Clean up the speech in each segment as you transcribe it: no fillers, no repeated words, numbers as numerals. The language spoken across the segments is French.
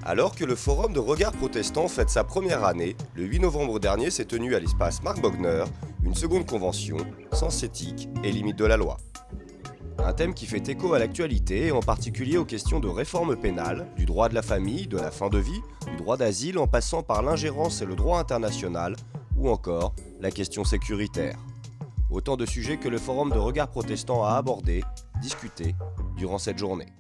Alors que le Forum de regard protestant fête sa première année, le 8 novembre dernier s'est tenue à l'espace Marc Bogner une seconde convention, Sens éthique et limites de la loi. Un thème qui fait écho à l'actualité, et en particulier aux questions de réforme pénale, du droit de la famille, de la fin de vie, du droit d'asile en passant par l'ingérence et le droit international, ou encore la question sécuritaire. Autant de sujets que le Forum de regard protestant a abordés, discutés, durant cette journée.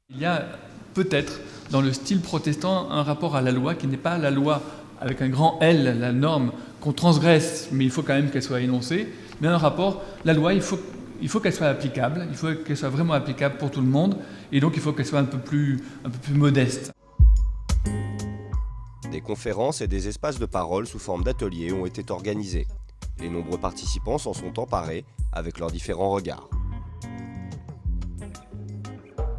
Il y a peut-être dans le style protestant un rapport à la loi qui n'est pas la loi avec un grand L, la norme qu'on transgresse, mais il faut quand même qu'elle soit énoncée, mais un rapport, la loi, il faut qu'elle soit applicable, il faut qu'elle soit vraiment applicable pour tout le monde, et donc il faut qu'elle soit un peu plus modeste. Des conférences et des espaces de parole sous forme d'ateliers ont été organisés. Les nombreux participants s'en sont emparés avec leurs différents regards.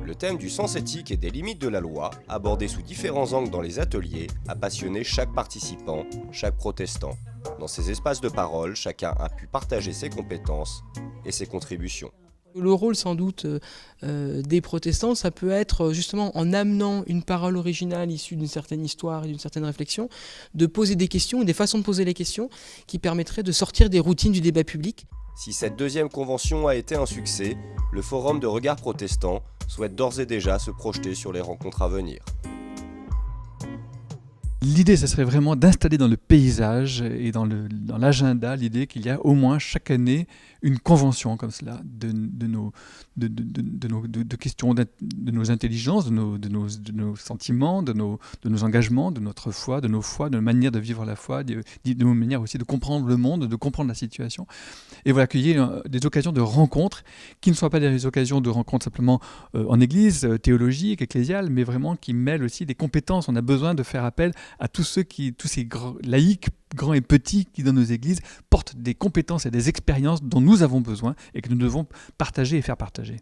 Le thème du sens éthique et des limites de la loi, abordé sous différents angles dans les ateliers, a passionné chaque participant, chaque protestant. Dans ces espaces de parole, chacun a pu partager ses compétences et ses contributions. Le rôle sans doute des protestants, ça peut être justement en amenant une parole originale issue d'une certaine histoire et d'une certaine réflexion, de poser des questions, des façons de poser les questions qui permettraient de sortir des routines du débat public. Si cette deuxième convention a été un succès, le Forum de regard protestant souhaite d'ores et déjà se projeter sur les rencontres à venir. L'idée, ce serait vraiment d'installer dans le paysage et dans l'agenda l'idée qu'il y a au moins chaque année une convention comme cela de questions, de nos intelligences, de nos sentiments, de nos engagements, de notre foi, de nos manières de vivre la foi, de nos manières aussi de comprendre le monde, de comprendre la situation. Et voilà, qu'il y ait des occasions de rencontres qui ne soient pas des occasions de rencontres simplement en église, théologique, ecclésiale, mais vraiment qui mêlent aussi des compétences. On a besoin de faire appel à tous ces laïcs, grands et petits, qui dans nos églises portent des compétences et des expériences dont nous avons besoin et que nous devons partager et faire partager.